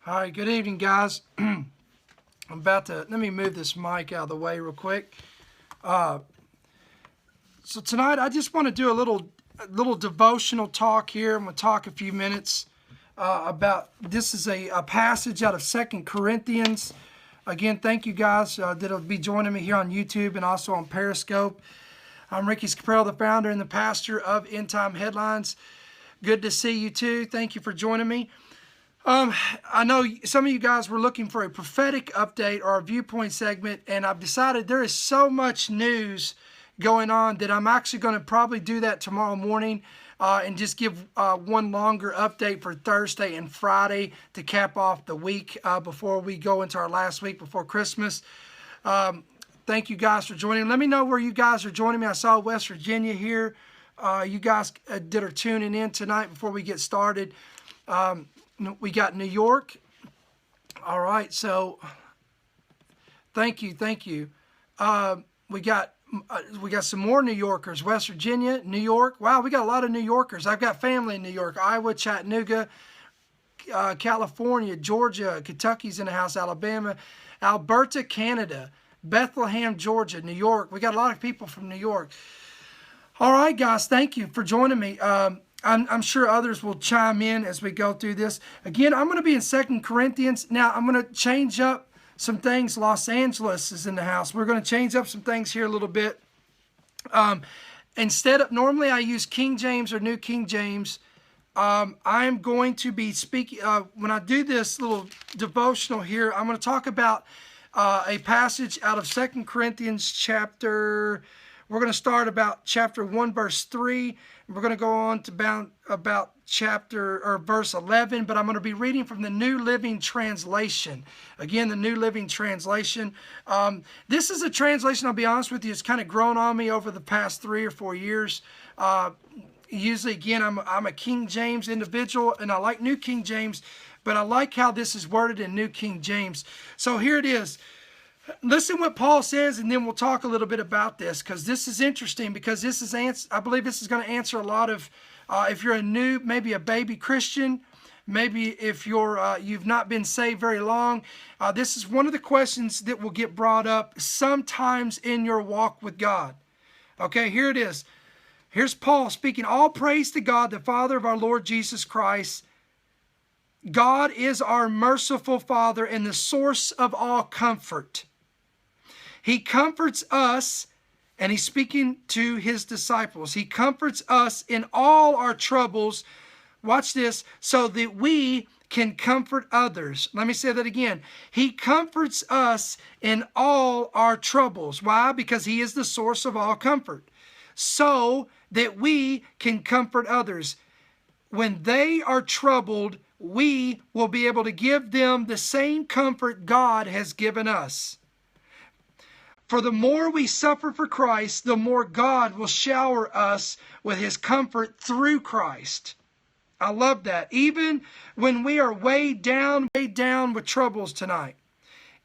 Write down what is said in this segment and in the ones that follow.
All right, good evening, guys. Let me move this mic out of the way real quick. So tonight I just want to do a little devotional talk here. I'm going to talk a few minutes about, this is a passage out of 2 Corinthians. Again, thank you guys that'll be joining me here on YouTube and also on Periscope. I'm Ricky Scaparro, the founder and the pastor of End Time Headlines. Good to see you too. Thank you for joining me. I know some of you guys were looking for a prophetic update or a viewpoint segment, and I've decided there is so much news going on that I'm actually going to probably do that tomorrow morning and just give one longer update for Thursday and Friday to cap off the week before we go into our last week before Christmas. Thank you guys for joining. Let me know where you guys are joining me. I saw West Virginia here. You guys that are tuning in tonight before we get started. We got New York. All right, so thank you. We got some more New Yorkers. West Virginia, New York. Wow, we got a lot of New Yorkers. I've got family in New York. Iowa, Chattanooga, California, Georgia, Kentucky's in the house, Alabama, Alberta, Canada, Bethlehem, Georgia, New York. We got a lot of people from New York. All right, guys, thank you for joining me. I'm sure others will chime in as we go through this. Again, I'm going to be in 2 Corinthians. Now, I'm going to change up some things. Los Angeles is in the house. We're going to change up some things here a little bit. Normally I use King James or New King James. I'm going to be speaking, when I do this little devotional here, I'm going to talk about a passage out of 2 Corinthians chapter. We're going to start about chapter 1, verse 3. And we're going to go on to about verse 11. But I'm going to be reading from the New Living Translation. Again, the New Living Translation. This is a translation, I'll be honest with you, it's kind of grown on me over the past 3 or 4 years. Usually, again, I'm a King James individual, and I like New King James, but I like how this is worded in New King James. So here it is. Listen what Paul says, and then we'll talk a little bit about this, because this is interesting, because I believe this is going to answer a lot of, if you're maybe a baby Christian, maybe if you've not been saved very long, this is one of the questions that will get brought up sometimes in your walk with God. Okay, here it is. Here's Paul speaking. All praise to God, the Father of our Lord Jesus Christ. God is our merciful Father and the source of all comfort. He comforts us, and he's speaking to his disciples. He comforts us in all our troubles. Watch this, so that we can comfort others. Let me say that again. He comforts us in all our troubles. Why? Because he is the source of all comfort. So that we can comfort others. When they are troubled, we will be able to give them the same comfort God has given us. For the more we suffer for Christ, the more God will shower us with his comfort through Christ. I love that. Even when we are weighed down with troubles tonight,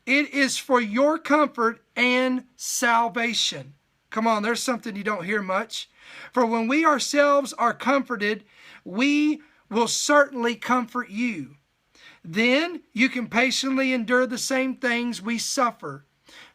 it is for your comfort and salvation. Come on, there's something you don't hear much. For when we ourselves are comforted, we will certainly comfort you. Then you can patiently endure the same things we suffer.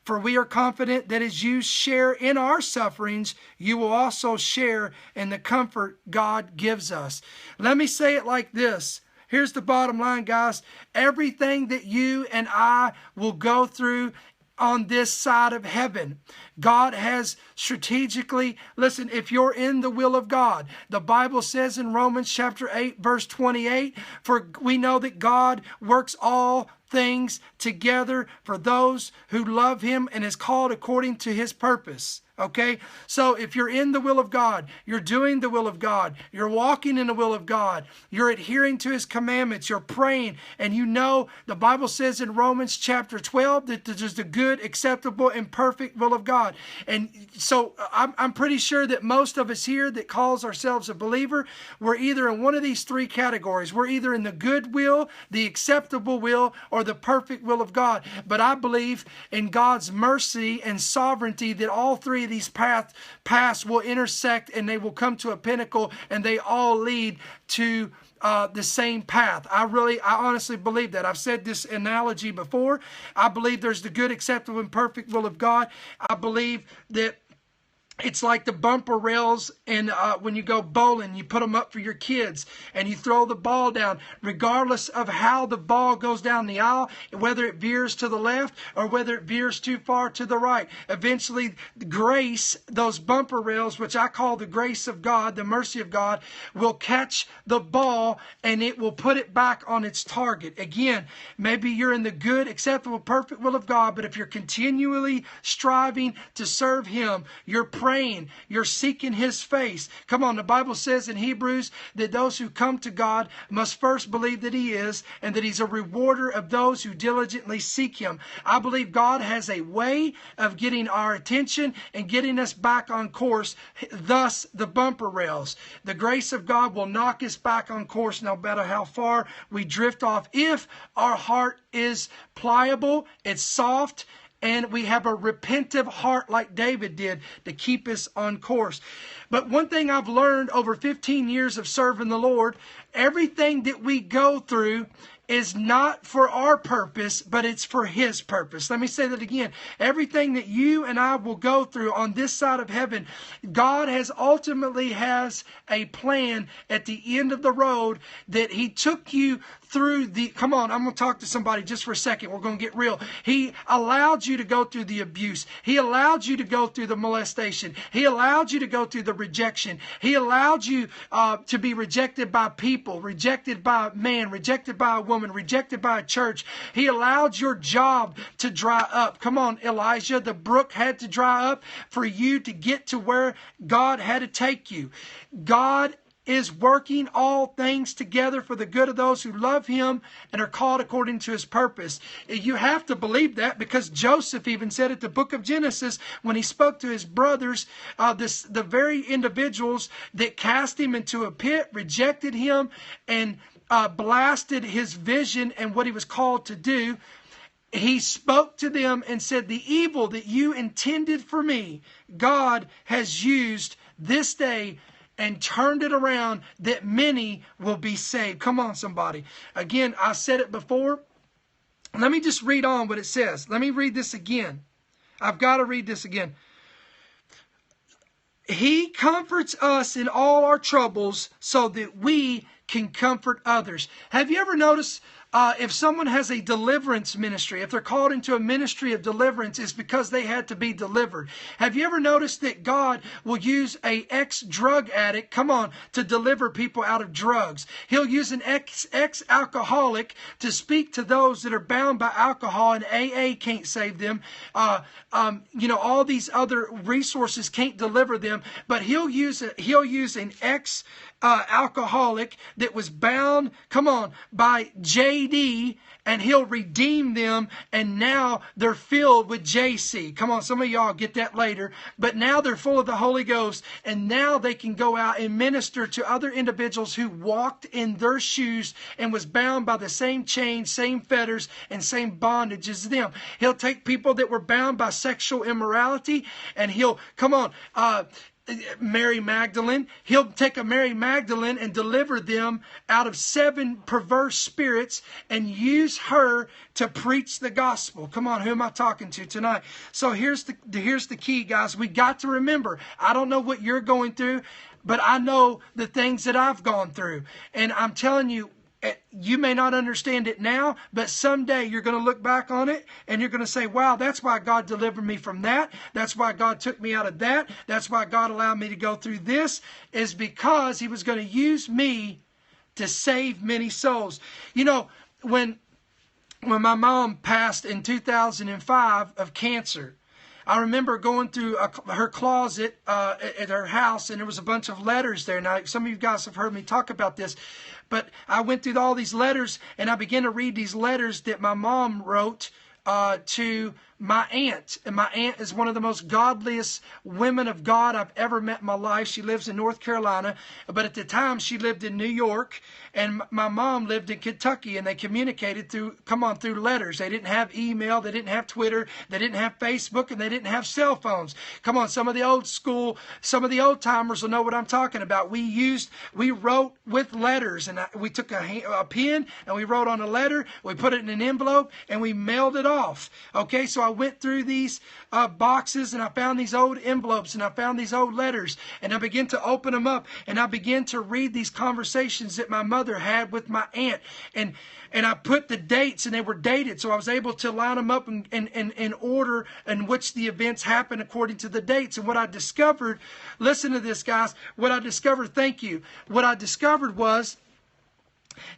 For we are confident that as you share in our sufferings, you will also share in the comfort God gives us. Let me say it like this. Here's the bottom line, guys. Everything that you and I will go through on this side of heaven, God has strategically, listen, if you're in the will of God, the Bible says in Romans chapter 8, verse 28, for we know that God works all things together for those who love him and is called according to his purpose. Okay, so if you're in the will of God, you're doing the will of God, you're walking in the will of God, you're adhering to his commandments, you're praying, and you know the Bible says in Romans chapter 12 that there's the good, acceptable, and perfect will of God. And so I'm pretty sure that most of us here that calls ourselves a believer, we're either in one of these 3 categories. We're either in the good will, the acceptable will, or the perfect will of God. But I believe in God's mercy and sovereignty that all 3 of these paths will intersect and they will come to a pinnacle, and they all lead to the same path. I honestly believe that. I've said this analogy before. I believe there's the good, acceptable, and perfect will of God. I believe that it's like the bumper rails and when you go bowling, you put them up for your kids and you throw the ball down. Regardless of how the ball goes down the aisle, whether it veers to the left or whether it veers too far to the right, eventually grace, those bumper rails, which I call the grace of God, the mercy of God, will catch the ball and it will put it back on its target. Again, maybe you're in the good, acceptable, perfect will of God, but if you're continually striving to serve Him, you're praying, you're seeking His face. Come on, the Bible says in Hebrews that those who come to God must first believe that He is, and that He's a rewarder of those who diligently seek Him. I believe God has a way of getting our attention and getting us back on course, thus the bumper rails. The grace of God will knock us back on course no matter how far we drift off, if our heart is pliable, it's soft, and we have a repentive heart like David did to keep us on course. But one thing I've learned over 15 years of serving the Lord, everything that we go through is not for our purpose, but it's for His purpose. Let me say that again. Everything that you and I will go through on this side of heaven, God ultimately has a plan at the end of the road that He took you through come on, I'm going to talk to somebody just for a second. We're going to get real. He allowed you to go through the abuse. He allowed you to go through the molestation. He allowed you to go through the rejection. He allowed you to be rejected by people, rejected by a man, rejected by a woman, rejected by a church. He allowed your job to dry up. Come on, Elijah, the brook had to dry up for you to get to where God had to take you. God is working all things together for the good of those who love Him and are called according to His purpose. You have to believe that, because Joseph even said at the book of Genesis, when he spoke to his brothers, the very individuals that cast him into a pit, rejected him, and blasted his vision and what he was called to do, he spoke to them and said, the evil that you intended for me, God has used this day and turned it around, that many will be saved. Come on, somebody. Again, I said it before. Let me just read on what it says. Let me read this again. I've got to read this again. He comforts us in all our troubles so that we can comfort others. Have you ever noticed if someone has a deliverance ministry, if they're called into a ministry of deliverance, it's because they had to be delivered. Have you ever noticed that God will use an ex-drug addict, come on, to deliver people out of drugs? He'll use an ex-alcoholic to speak to those that are bound by alcohol, and AA can't save them. All these other resources can't deliver them, but he'll use an alcoholic that was bound, come on, by JD, and He'll redeem them, and now they're filled with JC. Come on, some of y'all get that later, but now they're full of the Holy Ghost, and now they can go out and minister to other individuals who walked in their shoes and was bound by the same chains, same fetters, and same bondage as them. He'll take people that were bound by sexual immorality, and He'll, come on, Mary Magdalene. He'll take a Mary Magdalene and deliver them out of 7 perverse spirits and use her to preach the gospel. Come on, who am I talking to tonight? So here's the key, guys. We got to remember, I don't know what you're going through, but I know the things that I've gone through. And I'm telling you, you may not understand it now, but someday you're going to look back on it and you're going to say, wow, that's why God delivered me from that. That's why God took me out of that. That's why God allowed me to go through this, is because He was going to use me to save many souls. You know, when my mom passed in 2005 of cancer, I remember going through her closet at her house, and there was a bunch of letters there. Now, some of you guys have heard me talk about this, but I went through all these letters, and I began to read these letters that my mom wrote to my aunt. And my aunt is one of the most godliest women of God I've ever met in my life. She lives in North Carolina, but at the time she lived in New York, and my mom lived in Kentucky, and they communicated through letters. They didn't have email, they didn't have Twitter, they didn't have Facebook, and they didn't have cell phones. Come on, some of the old timers will know what I'm talking about. We wrote with letters, and we took a pen and we wrote on a letter, we put it in an envelope, and we mailed it off. Okay, so I went through these boxes, and I found these old envelopes, and I found these old letters, and I began to open them up, and I began to read these conversations that my mother had with my aunt, and I put the dates, and they were dated, so I was able to line them up in order in which the events happened according to the dates. And what I discovered, listen to this, guys, what I discovered was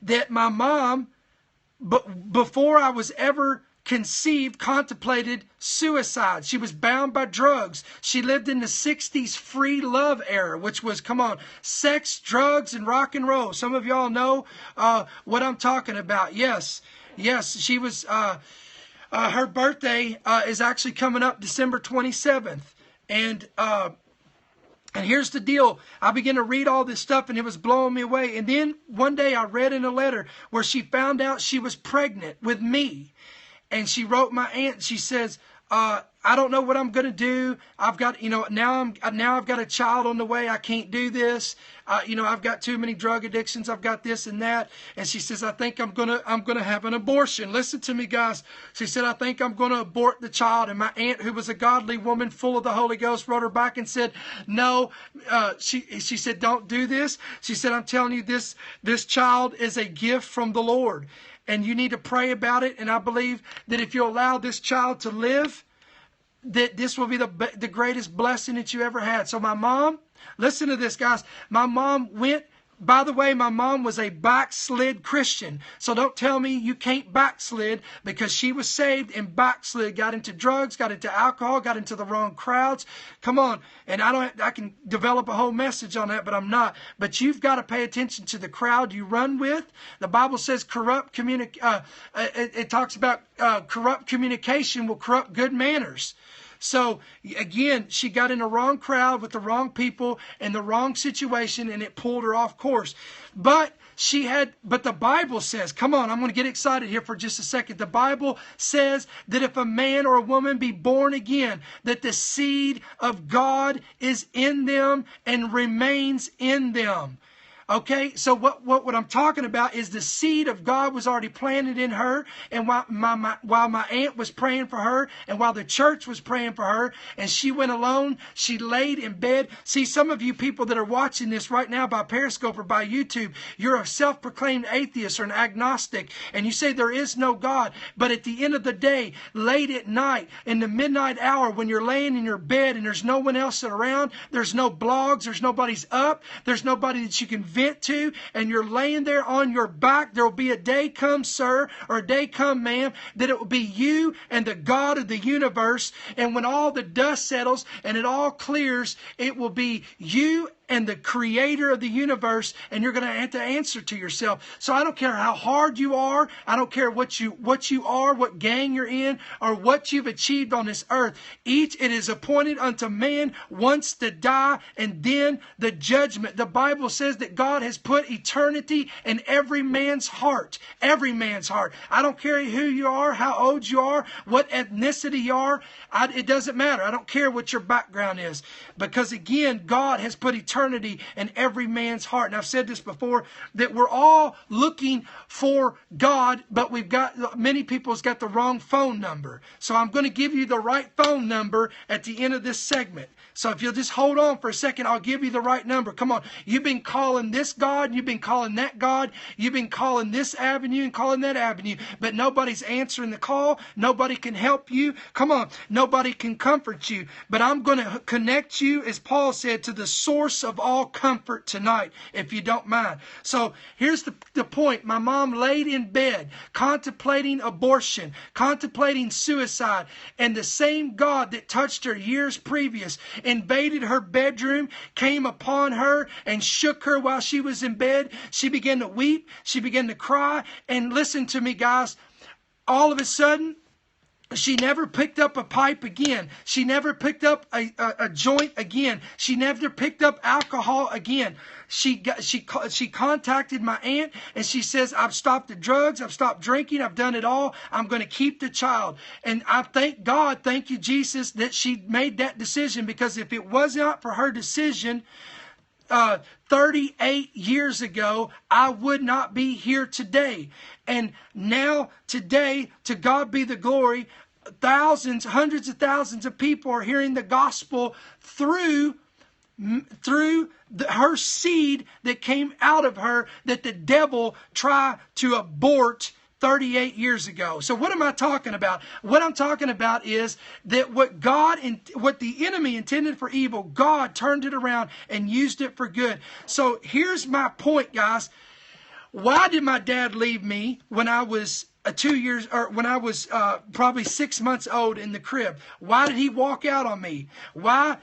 that my mom, before I was ever conceived, contemplated suicide. She was bound by drugs. She lived in the 60s free love era, which was, come on, sex, drugs, and rock and roll. Some of y'all know what I'm talking about. Yes, she was, her birthday is actually coming up December 27th. And here's the deal. I began to read all this stuff, and it was blowing me away. And then one day I read in a letter where she found out she was pregnant with me. And she wrote my aunt, she says, I don't know what I'm going to do. I've got, now I've got a child on the way. I can't do this. I've got too many drug addictions. I've got this and that. And she says, I think I'm going to have an abortion. Listen to me, guys. She said, I think I'm going to abort the child. And my aunt, who was a godly woman full of the Holy Ghost, wrote her back and said, no, she said, don't do this. She said, I'm telling you, this child is a gift from the Lord. And you need to pray about it. And I believe that if you allow this child to live, that this will be the greatest blessing that you ever had. So my mom, listen to this, guys. My mom by the way, my mom was a backslid Christian. So don't tell me you can't backslid, because she was saved and backslid, got into drugs, got into alcohol, got into the wrong crowds. Come on. And I can develop a whole message on that, but I'm not. But you've got to pay attention to the crowd you run with. The Bible says it talks about corrupt communication will corrupt good manners. So again, she got in the wrong crowd with the wrong people and the wrong situation, and it pulled her off course. But the Bible says, come on, I'm going to get excited here for just a second. The Bible says that if a man or a woman be born again, that the seed of God is in them and remains in them. Okay, so what I'm talking about is the seed of God was already planted in her, and while my aunt was praying for her, and while the church was praying for her, and she went alone, she laid in bed. See, some of you people that are watching this right now by Periscope or by YouTube, you're a self-proclaimed atheist or an agnostic, and you say there is no God. But at the end of the day, late at night, in the midnight hour, when you're laying in your bed and there's no one else around, there's no blogs, there's nobody's up, there's nobody that you can vent to, and you're laying there on your back, there will be a day come, sir, or a day come, ma'am, that it will be you and the God of the universe. And when all the dust settles and it all clears, it will be you and the creator of the universe, and you're going to have to answer to yourself. So I don't care how hard you are. I don't care what you are, what gang you're in, or what you've achieved on this earth. It is appointed unto man once to die, and then the judgment. The Bible says that God has put eternity in every man's heart. Every man's heart. I don't care who you are, how old you are, what ethnicity you are. It doesn't matter. I don't care what your background is. Because again, God has put eternity in every man's heart. And I've said this before, that we're all looking for God, but many people's got the wrong phone number. So I'm going to give you the right phone number at the end of this segment. So if you'll just hold on for a second, I'll give you the right number. Come on. You've been calling this God, you've been calling that God, you've been calling this avenue and calling that avenue, but nobody's answering the call. Nobody can help you. Come on. Nobody can comfort you. But I'm going to connect you, as Paul said, to the source of all comfort tonight, if you don't mind. So here's the point. My mom laid in bed, contemplating abortion, contemplating suicide, and the same God that touched her years previous invaded her bedroom, came upon her, and shook her while she was in bed. She began to weep. She began to cry. And listen to me, guys. All of a sudden, She never picked up a pipe again. She never picked up a joint again. She never picked up alcohol again. She contacted my aunt and she says, I've stopped the drugs. I've stopped drinking. I've done it all. I'm going to keep the child. And I thank God, thank you, Jesus, that she made that decision, because if it was not for her decision, 38 years ago, I would not be here today. And now, today, to God be the glory, thousands, hundreds of thousands of people are hearing the gospel through her seed that came out of her, that the devil tried to abort 38 years ago. So what am I talking about? What I'm talking about is that what the enemy intended for evil, God turned it around and used it for good. So here's my point, guys. Why did my dad leave me when I was probably 6 months old in the crib? Why did he walk out on me? Why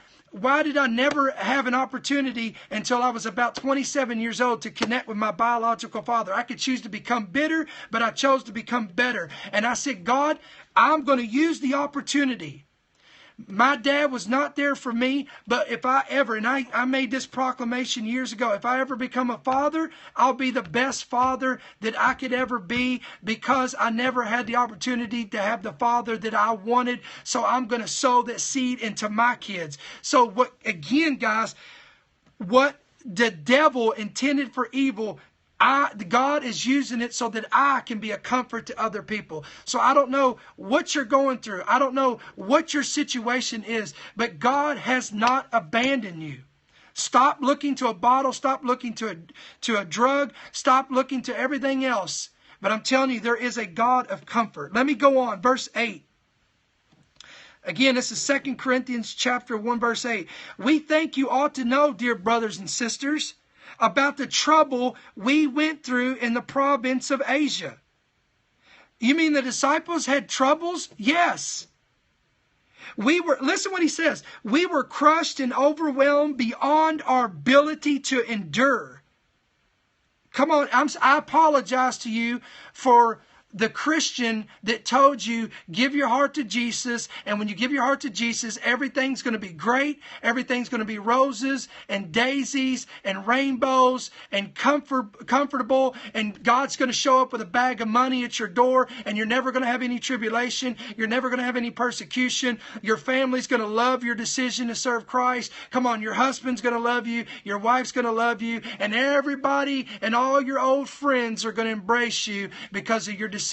did I never have an opportunity until I was about 27 years old to connect with my biological father? I could choose to become bitter, but I chose to become better. And I said, God, I'm going to use the opportunity. My dad was not there for me, but if I ever, and I made this proclamation years ago, if I ever become a father, I'll be the best father that I could ever be, because I never had the opportunity to have the father that I wanted. So I'm going to sow that seed into my kids. So guys, what the devil intended for evil, God is using it so that I can be a comfort to other people. So I don't know what you're going through. I don't know what your situation is, but God has not abandoned you. Stop looking to a bottle. Stop looking to a drug. Stop looking to everything else. But I'm telling you, there is a God of comfort. Let me go on. Verse 8. Again, this is 2 Corinthians chapter 1, verse 8. We think you ought to know, dear brothers and sisters, about the trouble we went through in the province of Asia. You mean the disciples had troubles? Yes. Listen what he says. We were crushed and overwhelmed beyond our ability to endure. Come on, I apologize to you for the Christian that told you, give your heart to Jesus, and when you give your heart to Jesus, everything's going to be great, everything's going to be roses and daisies and rainbows and comfortable, and God's going to show up with a bag of money at your door, and you're never going to have any tribulation, you're never going to have any persecution, your family's going to love your decision to serve Christ. Come on, your husband's going to love you, your wife's going to love you, and everybody and all your old friends are going to embrace you because of your decision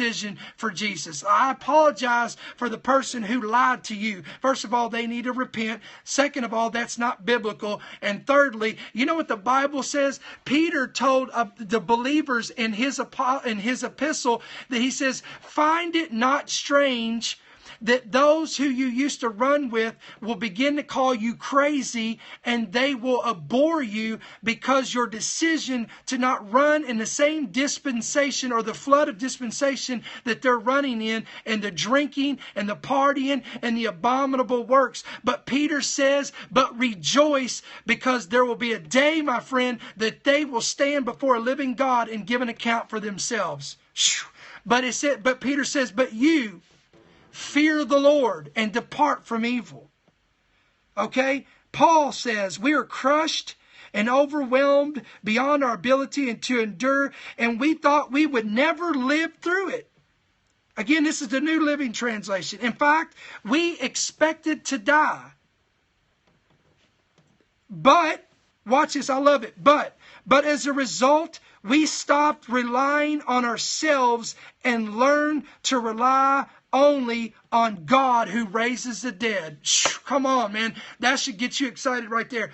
for Jesus. I apologize for the person who lied to you. First of all, they need to repent. Second of all, that's not biblical. And thirdly, you know what the Bible says? Peter told the believers in his epistle that he says, find it not strange that those who you used to run with will begin to call you crazy, and they will abhor you because your decision to not run in the same dispensation or the flood of dispensation that they're running in, and the drinking and the partying and the abominable works. But Peter says, but rejoice, because there will be a day, my friend, that they will stand before a living God and give an account for themselves. But Peter says, but you fear the Lord and depart from evil. Okay? Paul says we are crushed and overwhelmed beyond our ability and to endure, and we thought we would never live through it. Again, this is the New Living Translation. In fact, we expected to die. But, watch this, I love it. But as a result, we stopped relying on ourselves and learned to rely only on God who raises the dead. Come on, man. That should get you excited right there.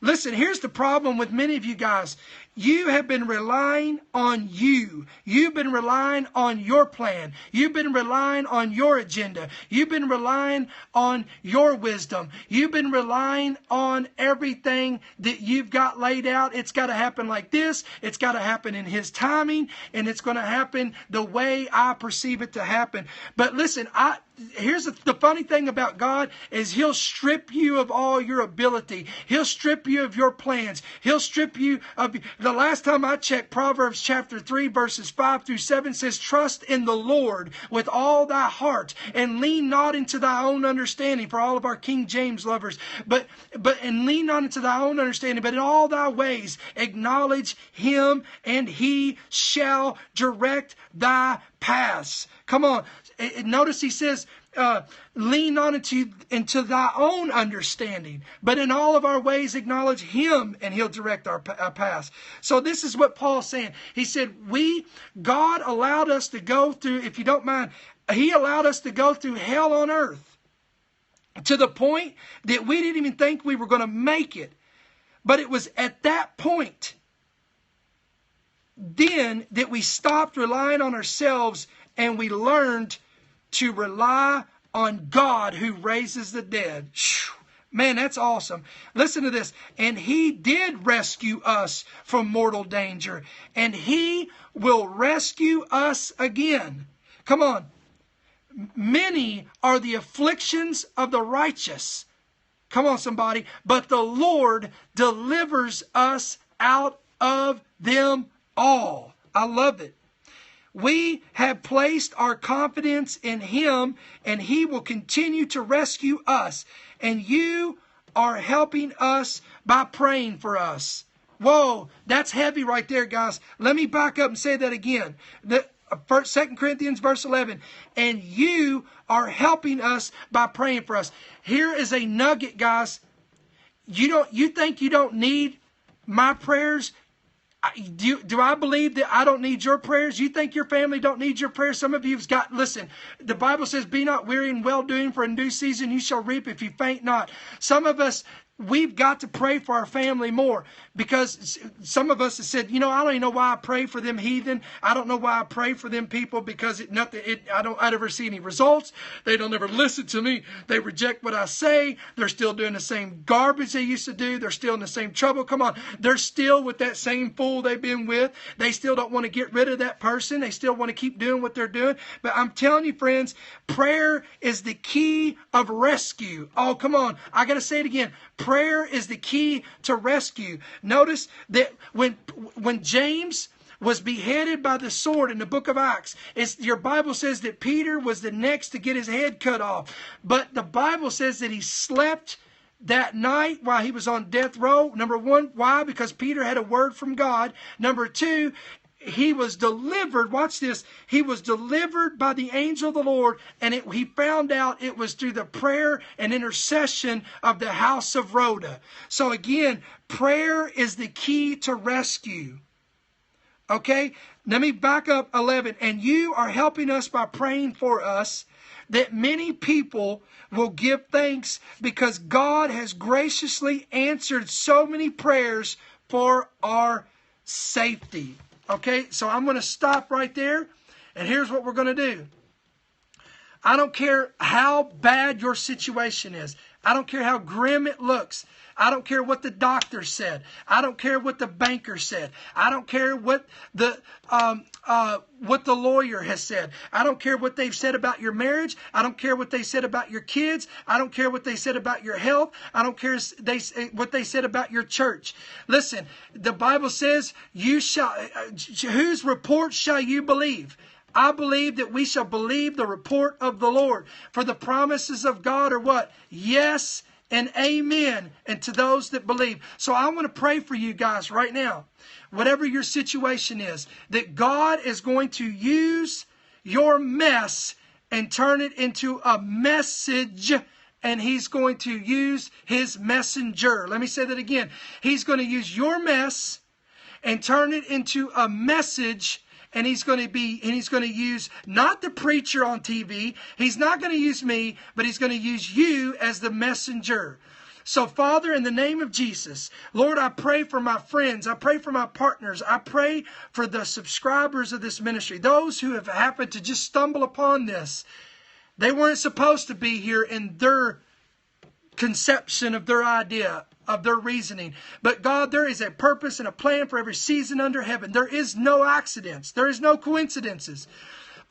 Listen, here's the problem with many of you guys. You have been relying on you. You've been relying on your plan. You've been relying on your agenda. You've been relying on your wisdom. You've been relying on everything that you've got laid out. It's got to happen like this. It's got to happen in His timing, and it's going to happen the way I perceive it to happen. But listen, here's the funny thing about God is He'll strip you of all your ability. He'll strip you of your plans. He'll strip you of... The last time I checked, Proverbs chapter 3, verses 5 through 7 says, trust in the Lord with all thy heart and lean not into thy own understanding, for all of our King James lovers. And lean not into thy own understanding, but in all thy ways acknowledge Him, and He shall direct thy paths. Come on. Notice He says, lean not into thy own understanding, but in all of our ways acknowledge Him, and He'll direct our paths. So this is what Paul's saying. He said, God allowed us to go through, if you don't mind, He allowed us to go through hell on earth to the point that we didn't even think we were going to make it. But it was at that point then that we stopped relying on ourselves and we learned to rely on God who raises the dead. Man, that's awesome. Listen to this. And He did rescue us from mortal danger, and He will rescue us again. Come on. Many are the afflictions of the righteous. Come on, somebody. But the Lord delivers us out of them all. I love it. We have placed our confidence in Him, and He will continue to rescue us. And you are helping us by praying for us. Whoa, that's heavy right there, guys. Let me back up and say that again. 2 Corinthians verse 11. And you are helping us by praying for us. Here is a nugget, guys. You think you don't need my prayers? Do I believe that I don't need your prayers? You think your family don't need your prayers? Some of you've got, listen, the Bible says, be not weary in well-doing, for in due season you shall reap if you faint not. Some of us, we've got to pray for our family more, because some of us have said, I don't even know why I pray for them heathen. I don't know why I pray for them people, because I don't ever see any results. They don't ever listen to me. They reject what I say. They're still doing the same garbage they used to do. They're still in the same trouble. Come on. They're still with that same fool they've been with. They still don't want to get rid of that person. They still want to keep doing what they're doing. But I'm telling you, friends, prayer is the key of rescue. Oh, come on. I got to say it again. Prayer is the key to rescue. Notice that when James was beheaded by the sword in the book of Acts, your Bible says that Peter was the next to get his head cut off. But the Bible says that he slept that night while he was on death row. Number one, why? Because Peter had a word from God. Number two, he was delivered, watch this, he was delivered by the angel of the Lord, and he found out it was through the prayer and intercession of the house of Rhoda. So again, prayer is the key to rescue. Okay, let me back up 11. And you are helping us by praying for us, that many people will give thanks, because God has graciously answered so many prayers for our safety. Okay, so I'm going to stop right there, and here's what we're going to do. I don't care how bad your situation is. I don't care how grim it looks. I don't care what the doctor said. I don't care what the banker said. I don't care what the lawyer has said. I don't care what they've said about your marriage. I don't care what they said about your kids. I don't care what they said about your health. I don't care what they said about your church. Listen, the Bible says, whose report shall you believe? I believe that we shall believe the report of the Lord. For the promises of God are what? Yes and amen, and to those that believe. So I want to pray for you guys right now, whatever your situation is, that God is going to use your mess and turn it into a message, and He's going to use His messenger. Let me say that again. He's going to use your mess and turn it into a message. And he's going to use not the preacher on TV. He's not going to use me, but He's going to use you as the messenger. So, Father, in the name of Jesus, Lord, I pray for my friends. I pray for my partners. I pray for the subscribers of this ministry, those who have happened to just stumble upon this. They weren't supposed to be here in their conception of their idea, of their reasoning. But God, there is a purpose and a plan for every season under heaven. There is no accidents. There is no coincidences.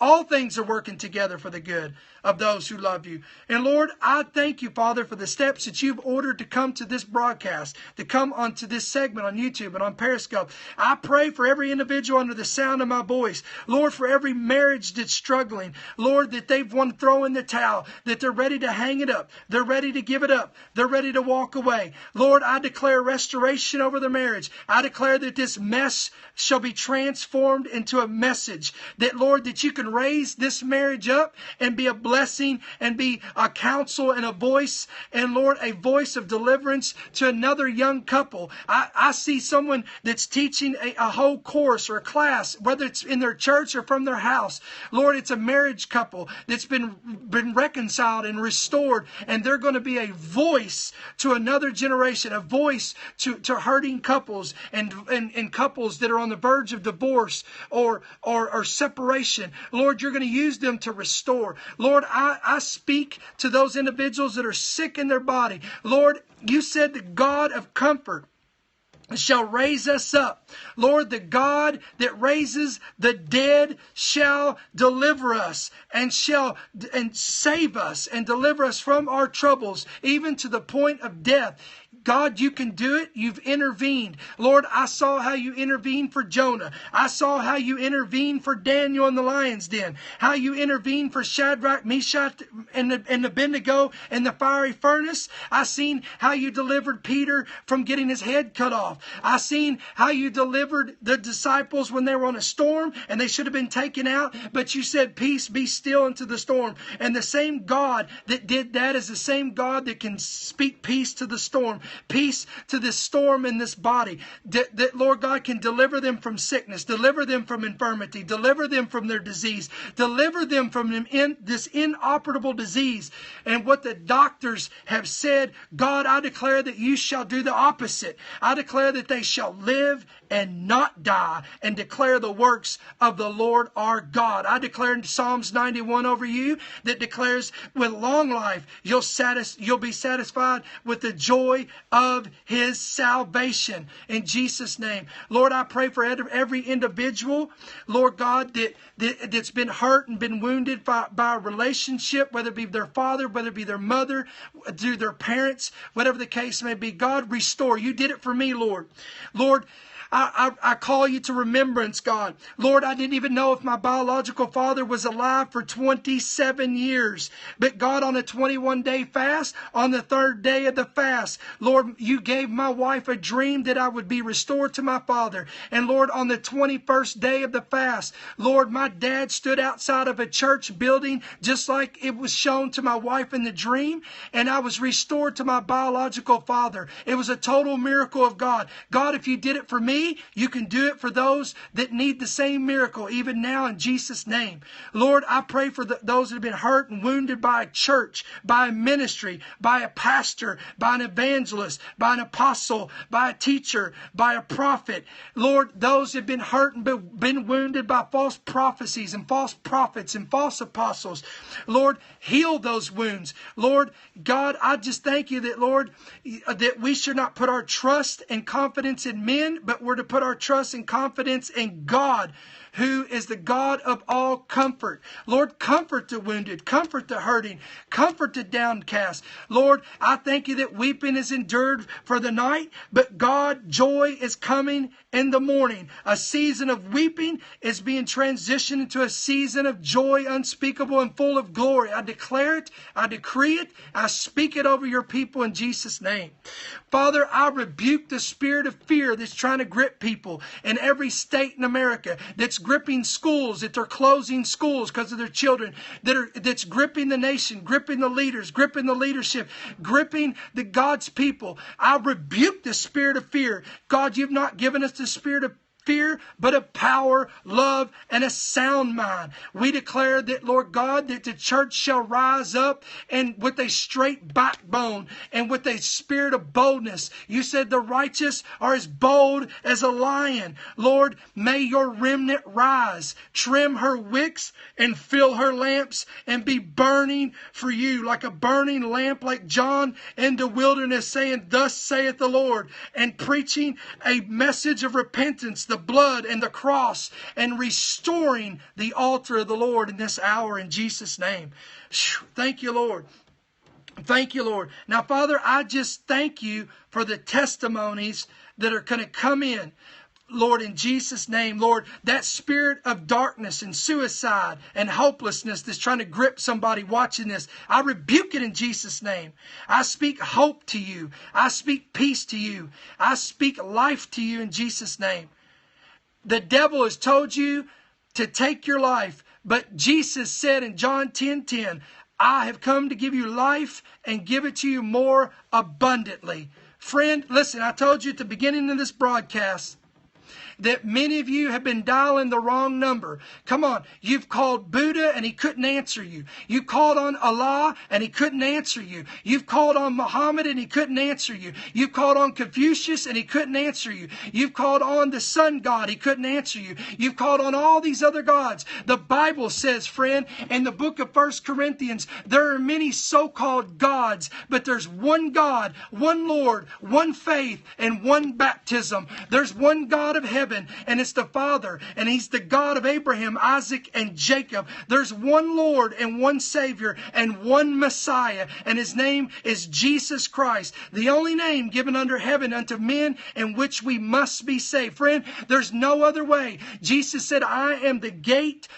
All things are working together for the good. of those who love you. And Lord, I thank you, Father, for the steps that you've ordered to come to this broadcast, to come onto this segment on YouTube and on Periscope. I pray for every individual under the sound of my voice. Lord, for every marriage that's struggling. Lord, that they've want to throw in the towel, that they're ready to hang it up. They're ready to give it up. They're ready to walk away. Lord, I declare restoration over the marriage. I declare that this mess shall be transformed into a message. That, Lord, that you can raise this marriage up and be a blessing and be a counsel and a voice. And Lord, a voice of deliverance to another young couple. I see someone that's teaching a whole course or a class, whether it's in their church or from their house. Lord, it's a marriage couple that's been reconciled and restored, and they're going to be a voice to another generation, a voice to hurting couples and couples that are on the verge of divorce or separation. Lord, you're going to use them to restore. Lord, I speak to those individuals that are sick in their body. Lord, you said the God of comfort shall raise us up. Lord, the God that raises the dead shall deliver us and save us and deliver us from our troubles, even to the point of death. God, you can do it. You've intervened. Lord, I saw how you intervened for Jonah. I saw how you intervened for Daniel in the lion's den. How you intervened for Shadrach, Meshach, and Abednego in the fiery furnace. I seen how you delivered Peter from getting his head cut off. I seen how you delivered the disciples when they were on a storm and they should have been taken out. But you said, peace, be still into the storm. And the same God that did that is the same God that can speak peace to the storm. Peace to this storm in this body. That Lord God can deliver them from sickness, deliver them from infirmity, deliver them from their disease, deliver them from this inoperable disease. And what the doctors have said, God, I declare that you shall do the opposite. I declare that they shall live and not die and declare the works of the Lord our God. I declare in Psalms 91 over you that declares with long life you'll be satisfied with the joy of his salvation. In Jesus' name. Lord, I pray for every individual, Lord God, that's been hurt and been wounded by a relationship, whether it be their father, whether it be their mother, through their parents, whatever the case may be. God, restore. You did it for me, Lord. Lord, I call you to remembrance, God. Lord, I didn't even know if my biological father was alive for 27 years. But God, on a 21-day fast, on the third day of the fast, Lord, you gave my wife a dream that I would be restored to my father. And Lord, on the 21st day of the fast, Lord, my dad stood outside of a church building just like it was shown to my wife in the dream. And I was restored to my biological father. It was a total miracle of God. God, if you did it for me, you can do it for those that need the same miracle even now in Jesus' name. Lord, I pray for those that have been hurt and wounded by a church, by a ministry, by a pastor, by an evangelist, by an apostle, by a teacher, by a prophet. Lord, those that have been hurt and been wounded by false prophecies and false prophets and false apostles. Lord, heal those wounds. Lord God, I just thank you that, Lord, that we should not put our trust and confidence in men, but we're to put our trust and confidence in God, who is the God of all comfort. Lord, comfort the wounded, comfort the hurting, comfort the downcast. Lord, I thank you that weeping is endured for the night, but God, joy is coming in the morning. A season of weeping is being transitioned into a season of joy unspeakable and full of glory. I declare it, I decree it, I speak it over your people in Jesus' name. Father, I rebuke the spirit of fear that's trying to grip people in every state in America, that's gripping schools, that they're closing schools because of their children, that's gripping the nation, gripping the leaders, gripping the leadership, gripping the God's people. I rebuke the spirit of fear. God, you've not given us the spirit of fear, but of power, love, and a sound mind. We declare that, Lord God, that the church shall rise up and with a straight backbone and with a spirit of boldness. You said the righteous are as bold as a lion. Lord, may your remnant rise, trim her wicks and fill her lamps and be burning for you like a burning lamp, like John in the wilderness saying, thus saith the Lord, and preaching a message of repentance, the the blood and the cross and restoring the altar of the Lord in this hour in Jesus' name. Thank you, Lord. Thank you, Lord. Now, Father, I just thank you for the testimonies that are going to come in. Lord, in Jesus' name, Lord, that spirit of darkness and suicide and hopelessness that's trying to grip somebody watching this, I rebuke it in Jesus' name. I speak hope to you. I speak peace to you. I speak life to you in Jesus' name. The devil has told you to take your life, but Jesus said in John 10:10, I have come to give you life and give it to you more abundantly. Friend, listen, I told you at the beginning of this broadcast that many of you have been dialing the wrong number. Come on, you've called Buddha and he couldn't answer you. You called on Allah and he couldn't answer you. You've called on Muhammad and he couldn't answer you. You've called on Confucius and he couldn't answer you. You've called on the sun god, he couldn't answer you. You've called on all these other gods. The Bible says, friend, in the book of 1 Corinthians, there are many so-called gods, but there's one God, one Lord, one faith, and one baptism. There's one God of heaven, and it's the Father, and he's the God of Abraham, Isaac, and Jacob. There's one Lord and one Savior and one Messiah, and his name is Jesus Christ, the only name given under heaven unto men in which we must be saved. Friend, there's no other way. Jesus said, I am the gate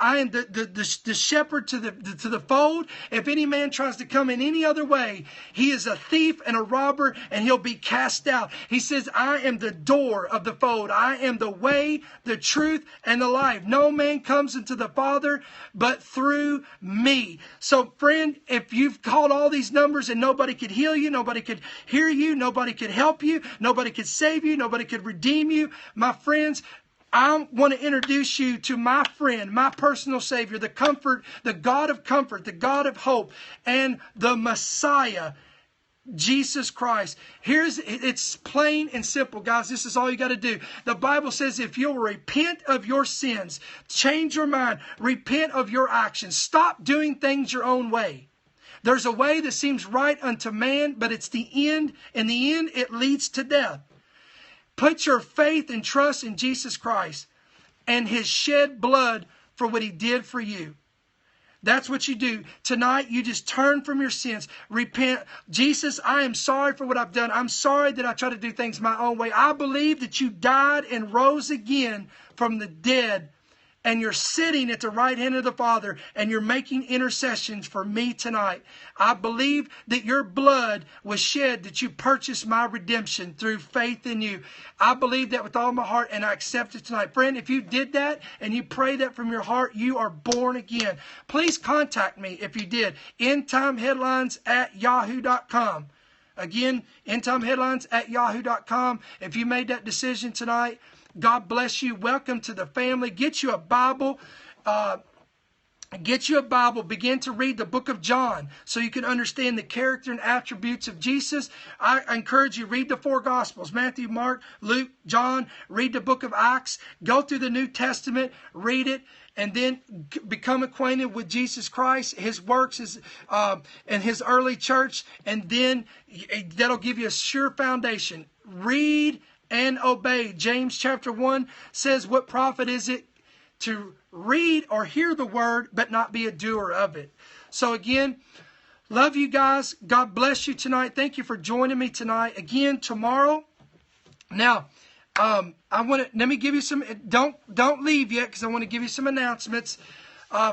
I am the shepherd to the fold. If any man tries to come in any other way, he is a thief and a robber, and he'll be cast out. He says, I am the door of the fold. I am the way, the truth, and the life. No man comes into the Father but through me. So, friend, if you've called all these numbers and nobody could heal you, nobody could hear you, nobody could help you, nobody could save you, nobody could redeem you, my friends, I want to introduce you to my friend, my personal Savior, the comfort, the God of comfort, the God of hope, and the Messiah, Jesus Christ. It's plain and simple, guys. This is all you got to do. The Bible says if you'll repent of your sins, change your mind, repent of your actions, stop doing things your own way. There's a way that seems right unto man, but it's the end. In the end, it leads to death. Put your faith and trust in Jesus Christ and his shed blood for what he did for you. That's what you do. Tonight, you just turn from your sins. Repent. Jesus, I am sorry for what I've done. I'm sorry that I try to do things my own way. I believe that you died and rose again from the dead, and you're sitting at the right hand of the Father, and you're making intercessions for me tonight. I believe that your blood was shed, that you purchased my redemption through faith in you. I believe that with all my heart, and I accept it tonight. Friend, if you did that and you pray that from your heart, you are born again. Please contact me if you did. EndTimeHeadlines@yahoo.com. Again, EndTimeHeadlines@yahoo.com. If you made that decision tonight, God bless you. Welcome to the family. Get you a Bible. Get you a Bible. Begin to read the book of John so you can understand the character and attributes of Jesus. I encourage you, read the four Gospels, Matthew, Mark, Luke, John. Read the book of Acts. Go through the New Testament. Read it. And then become acquainted with Jesus Christ, his works, and his early church. And then that'll give you a sure foundation. Read and obey. James chapter 1 says, what profit is it to read or hear the word but not be a doer of it? So again, love you guys. God bless you tonight. Thank you for joining me tonight. Again, tomorrow. Now, let me give you some, don't leave yet, because I want to give you some announcements.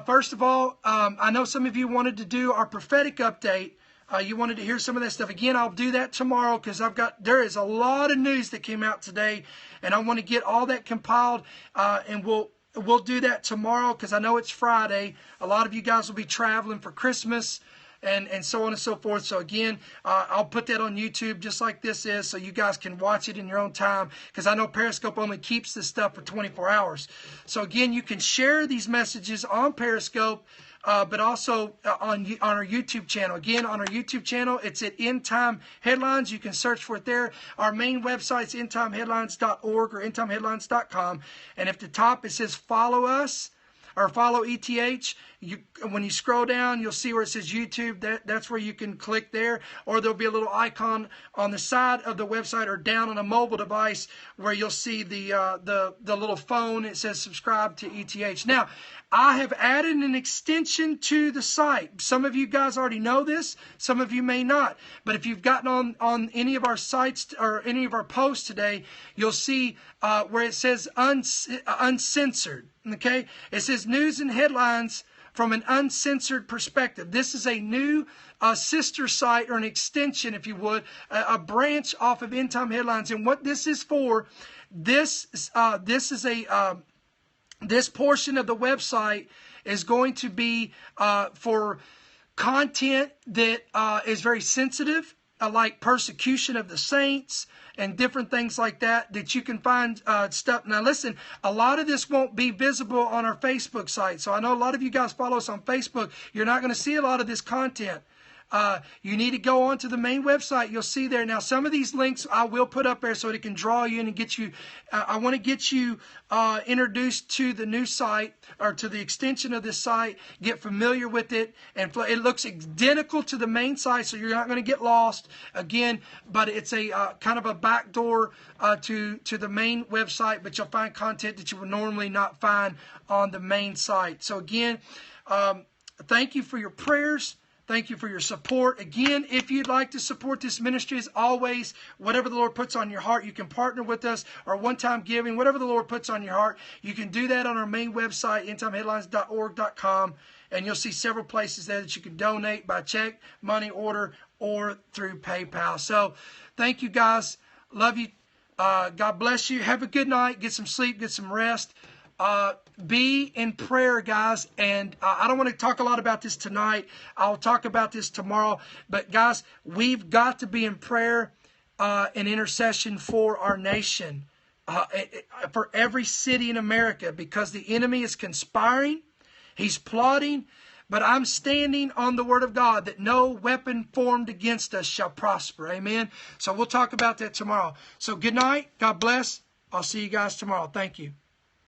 First of all, I know some of you wanted to do our prophetic update. You wanted to hear some of that stuff. Again, I'll do that tomorrow, because there is a lot of news that came out today, and I want to get all that compiled, and we'll do that tomorrow, because I know it's Friday. A lot of you guys will be traveling for Christmas, and so on and so forth. So again, I'll put that on YouTube just like this is, so you guys can watch it in your own time, because I know Periscope only keeps this stuff for 24 hours. So again, you can share these messages on Periscope, but also on our YouTube channel. Again, on our YouTube channel, it's at End Time Headlines. You can search for it there. Our main website's endtimeheadlines.org or endtimeheadlines.com. And at the top, it says follow us. or follow ETH, when you scroll down, you'll see where it says YouTube. That's where you can click there, or there'll be a little icon on the side of the website or down on a mobile device where you'll see the little phone. It says subscribe to ETH. Now, I have added an extension to the site. Some of you guys already know this. Some of you may not. But if you've gotten on any of our sites or any of our posts today, you'll see where it says uncensored. Okay? It says news and headlines from an uncensored perspective. This is a new sister site, or an extension, if you would, a branch off of End Time Headlines. And what this is for, this portion of the website is going to be for content that is very sensitive, like persecution of the saints and different things like that you can find stuff. Now listen, a lot of this won't be visible on our Facebook site. So I know a lot of you guys follow us on Facebook. You're not going to see a lot of this content. You need to go onto the main website. You'll see there. Now, some of these links I will put up there so it can draw you in and get you. I want to get you introduced to the new site, or to the extension of this site. Get familiar with it, and it looks identical to the main site, so you're not going to get lost again. But it's a kind of a backdoor to the main website, but you'll find content that you would normally not find on the main site. So again, thank you for your prayers. Thank you for your support. Again, if you'd like to support this ministry, as always, whatever the Lord puts on your heart, you can partner with us, or one-time giving, whatever the Lord puts on your heart. You can do that on our main website, endtimeheadlines.org.com, and you'll see several places there that you can donate by check, money order, or through PayPal. So thank you, guys. Love you. God bless you. Have a good night. Get some sleep. Get some rest. Be in prayer, guys, and I don't want to talk a lot about this tonight. I'll talk about this tomorrow. But guys, we've got to be in prayer and intercession for our nation, for every city in America, because the enemy is conspiring. He's plotting. But I'm standing on the word of God that no weapon formed against us shall prosper. Amen. So we'll talk about that tomorrow. So good night. God bless. I'll see you guys tomorrow. Thank you.